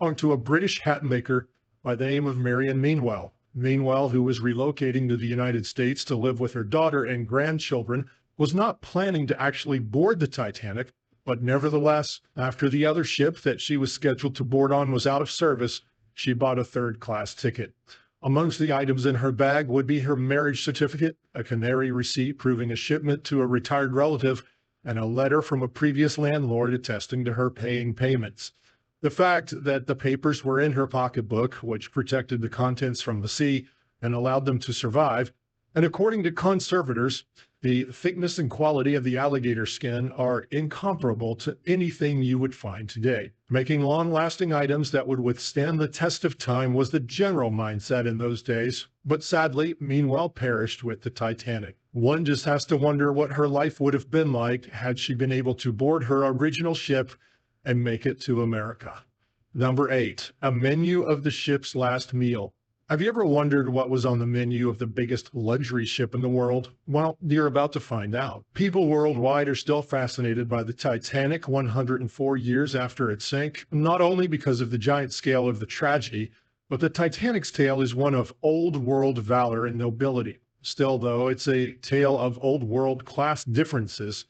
onto a British hat maker by the name of Marion Meanwell. Meanwell, who was relocating to the United States to live with her daughter and grandchildren, was not planning to actually board the Titanic, but nevertheless, after the other ship that she was scheduled to board on was out of service, she bought a third-class ticket. Amongst the items in her bag would be her marriage certificate, a canary receipt proving a shipment to a retired relative, and a letter from a previous landlord attesting to her paying payments. The fact that the papers were in her pocketbook, which protected the contents from the sea and allowed them to survive, and according to conservators, the thickness and quality of the alligator skin are incomparable to anything you would find today. Making long-lasting items that would withstand the test of time was the general mindset in those days, but sadly, Meanwell perished with the Titanic. One just has to wonder what her life would have been like had she been able to board her original ship and make it to America. Number 8, a menu of the ship's last meal. Have you ever wondered what was on the menu of the biggest luxury ship in the world? Well, you're about to find out. People worldwide are still fascinated by the Titanic 104 years after it sank, not only because of the giant scale of the tragedy, but the Titanic's tale is one of old world valor and nobility. Still, though, it's a tale of old world class differences.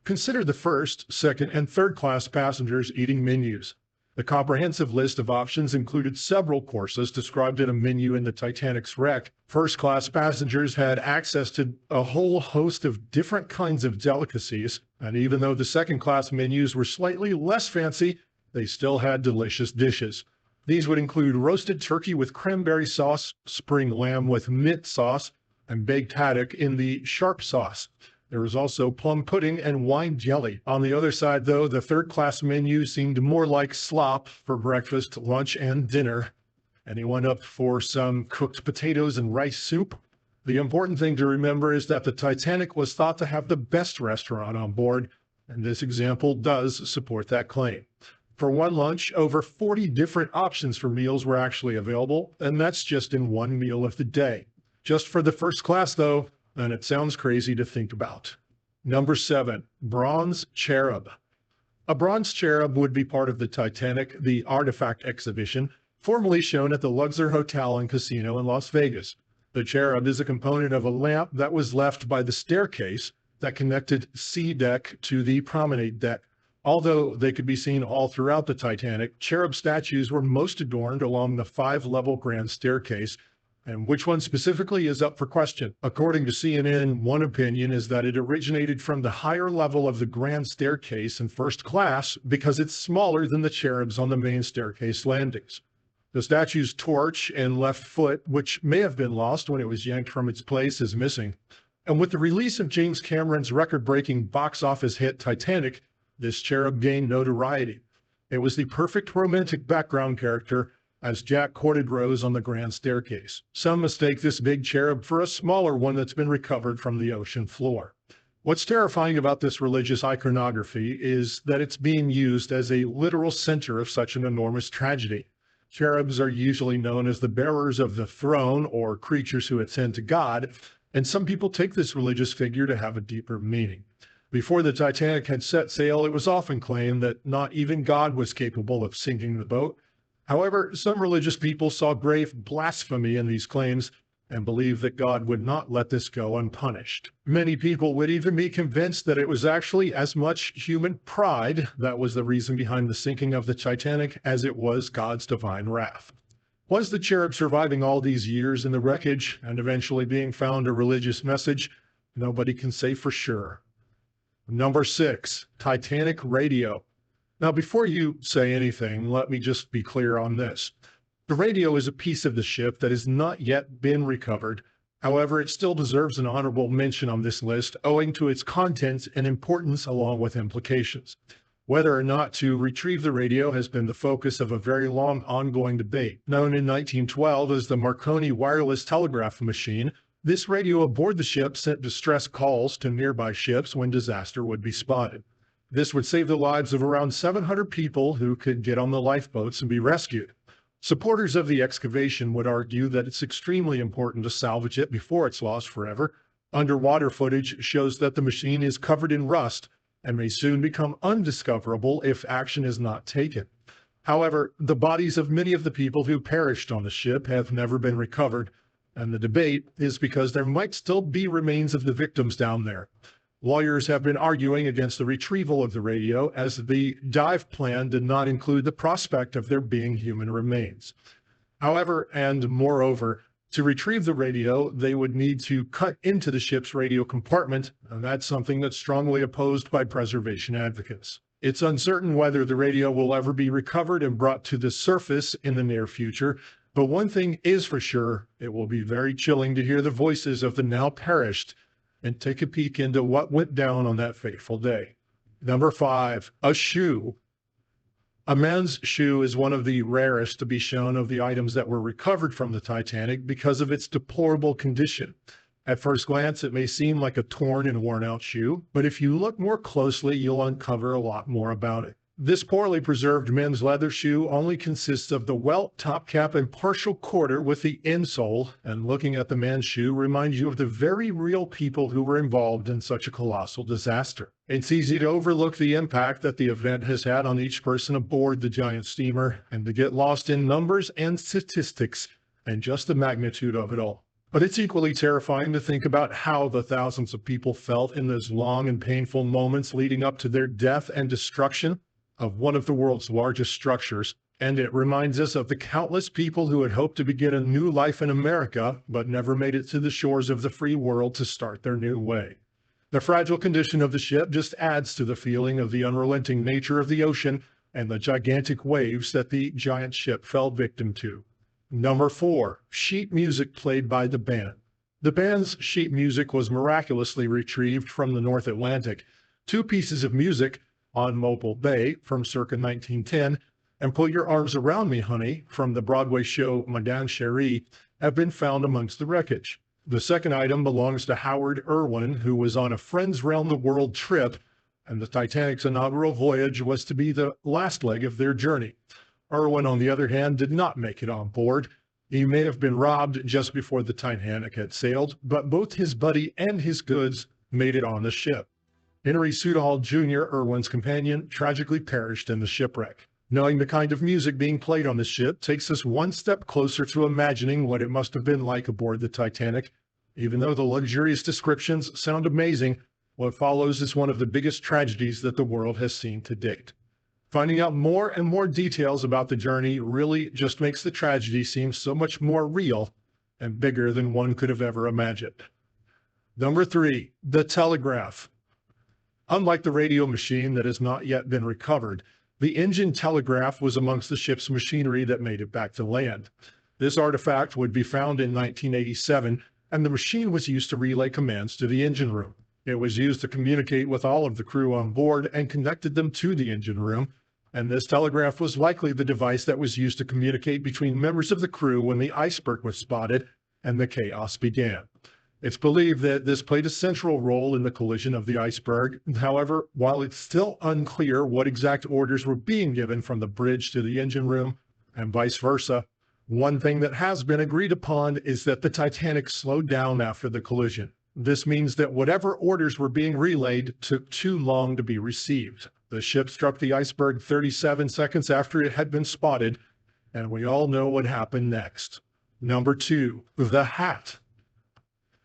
Consider the first, second, and third class passengers eating menus. The comprehensive list of options included several courses described in a menu in the Titanic's wreck. First-class passengers had access to a whole host of different kinds of delicacies, and even though the second-class menus were slightly less fancy, they still had delicious dishes. These would include roasted turkey with cranberry sauce, spring lamb with mint sauce, and baked haddock in the sharp sauce. There was also plum pudding and wine jelly. On the other side, though, the third-class menu seemed more like slop for breakfast, lunch, and dinner. Anyone up for some cooked potatoes and rice soup? The important thing to remember is that the Titanic was thought to have the best restaurant on board, and this example does support that claim. For one lunch, over 40 different options for meals were actually available, and that's just in one meal of the day. Just for the first class, though, and it sounds crazy to think about. Number 7, bronze cherub. A bronze cherub would be part of the Titanic, the artifact exhibition, formerly shown at the Luxor Hotel and Casino in Las Vegas. The cherub is a component of a lamp that was left by the staircase that connected C deck to the promenade deck. Although they could be seen all throughout the Titanic, cherub statues were most adorned along the 5-level grand staircase, and which one specifically is up for question. According to CNN, one opinion is that it originated from the higher level of the grand staircase in first class because it's smaller than the cherubs on the main staircase landings. The statue's torch and left foot, which may have been lost when it was yanked from its place, is missing. And with the release of James Cameron's record-breaking box office hit Titanic, this cherub gained notoriety. It was the perfect romantic background character as Jack courted Rose on the grand staircase. Some mistake this big cherub for a smaller one that's been recovered from the ocean floor. What's terrifying about this religious iconography is that it's being used as a literal center of such an enormous tragedy. Cherubs are usually known as the bearers of the throne or creatures who ascend to God, and some people take this religious figure to have a deeper meaning. Before the Titanic had set sail, it was often claimed that not even God was capable of sinking the boat. However, some religious people saw grave blasphemy in these claims and believed that God would not let this go unpunished. Many people would even be convinced that it was actually as much human pride that was the reason behind the sinking of the Titanic as it was God's divine wrath. Was the cherub surviving all these years in the wreckage and eventually being found a religious message? Nobody can say for sure. Number 6, Titanic radio. Now, before you say anything, let me just be clear on this. The radio is a piece of the ship that has not yet been recovered. However, it still deserves an honorable mention on this list, owing to its contents and importance along with implications. Whether or not to retrieve the radio has been the focus of a very long ongoing debate. Known in 1912 as the Marconi wireless telegraph machine, this radio aboard the ship sent distress calls to nearby ships when disaster would be spotted. This would save the lives of around 700 people who could get on the lifeboats and be rescued. Supporters of the excavation would argue that it's extremely important to salvage it before it's lost forever. Underwater footage shows that the machine is covered in rust and may soon become undiscoverable if action is not taken. However, the bodies of many of the people who perished on the ship have never been recovered, and the debate is because there might still be remains of the victims down there. Lawyers have been arguing against the retrieval of the radio as the dive plan did not include the prospect of there being human remains. However, and moreover, to retrieve the radio, they would need to cut into the ship's radio compartment, and that's something that's strongly opposed by preservation advocates. It's uncertain whether the radio will ever be recovered and brought to the surface in the near future, but one thing is for sure, it will be very chilling to hear the voices of the now perished and take a peek into what went down on that fateful day. Number 5, a shoe. A man's shoe is one of the rarest to be shown of the items that were recovered from the Titanic because of its deplorable condition. At first glance, it may seem like a torn and worn out shoe, but if you look more closely, you'll uncover a lot more about it. This poorly preserved men's leather shoe only consists of the welt, top cap, and partial quarter with the insole, and looking at the man's shoe reminds you of the very real people who were involved in such a colossal disaster. It's easy to overlook the impact that the event has had on each person aboard the giant steamer, and to get lost in numbers and statistics and just the magnitude of it all. But it's equally terrifying to think about how the thousands of people felt in those long and painful moments leading up to their death and destruction of one of the world's largest structures, and it reminds us of the countless people who had hoped to begin a new life in America, but never made it to the shores of the free world to start their new way. The fragile condition of the ship just adds to the feeling of the unrelenting nature of the ocean and the gigantic waves that the giant ship fell victim to. Number 4, sheet music played by the band. The band's sheet music was miraculously retrieved from the North Atlantic. 2 pieces of music, On Mobile Bay from circa 1910, and Put Your Arms Around Me, Honey from the Broadway show Madame Cherie, have been found amongst the wreckage. The second item belongs to Howard Irwin, who was on a Friends Round the World trip, and the Titanic's inaugural voyage was to be the last leg of their journey. Irwin, on the other hand, did not make it on board. He may have been robbed just before the Titanic had sailed, but both his buddy and his goods made it on the ship. Henry Sudall Jr., Irwin's companion, tragically perished in the shipwreck. Knowing the kind of music being played on the ship takes us one step closer to imagining what it must have been like aboard the Titanic. Even though the luxurious descriptions sound amazing, what follows is one of the biggest tragedies that the world has seen to date. Finding out more and more details about the journey really just makes the tragedy seem so much more real and bigger than one could have ever imagined. Number 3, the telegraph. Unlike the radio machine that has not yet been recovered, the engine telegraph was amongst the ship's machinery that made it back to land. This artifact would be found in 1987, and the machine was used to relay commands to the engine room. It was used to communicate with all of the crew on board and connected them to the engine room, and this telegraph was likely the device that was used to communicate between members of the crew when the iceberg was spotted and the chaos began. It's believed that this played a central role in the collision of the iceberg. However, while it's still unclear what exact orders were being given from the bridge to the engine room and vice versa, one thing that has been agreed upon is that the Titanic slowed down after the collision. This means that whatever orders were being relayed took too long to be received. The ship struck the iceberg 37 seconds after it had been spotted, and we all know what happened next. Number 2, the hat.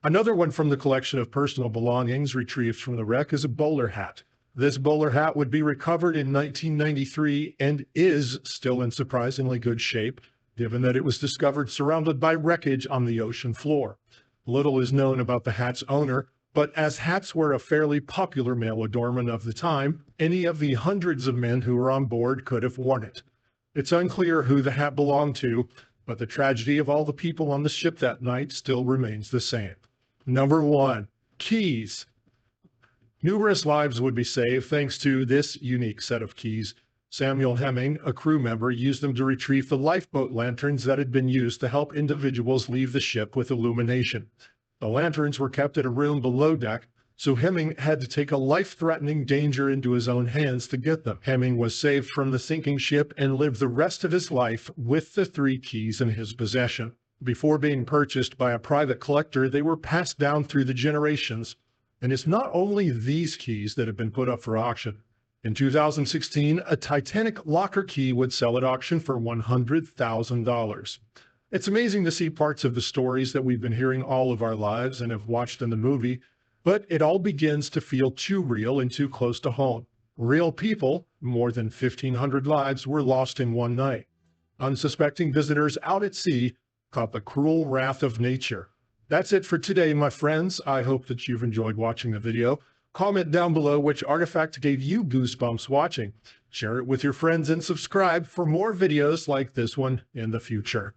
Another one from the collection of personal belongings retrieved from the wreck is a bowler hat. This bowler hat would be recovered in 1993 and is still in surprisingly good shape, given that it was discovered surrounded by wreckage on the ocean floor. Little is known about the hat's owner, but as hats were a fairly popular male adornment of the time, any of the hundreds of men who were on board could have worn it. It's unclear who the hat belonged to, but the tragedy of all the people on the ship that night still remains the same. Number 1, keys. Numerous lives would be saved thanks to this unique set of keys. Samuel Hemming, a crew member, used them to retrieve the lifeboat lanterns that had been used to help individuals leave the ship with illumination. The lanterns were kept in a room below deck, so Hemming had to take a life-threatening danger into his own hands to get them. Hemming was saved from the sinking ship and lived the rest of his life with the 3 keys in his possession. Before being purchased by a private collector, they were passed down through the generations. And it's not only these keys that have been put up for auction. In 2016, a Titanic locker key would sell at auction for $100,000. It's amazing to see parts of the stories that we've been hearing all of our lives and have watched in the movie, but it all begins to feel too real and too close to home. Real people, more than 1,500 lives, were lost in one night. Unsuspecting visitors out at sea caught the cruel wrath of nature. That's it for today, my friends. I hope that you've enjoyed watching the video. Comment down below which artifact gave you goosebumps watching. Share it with your friends and subscribe for more videos like this one in the future.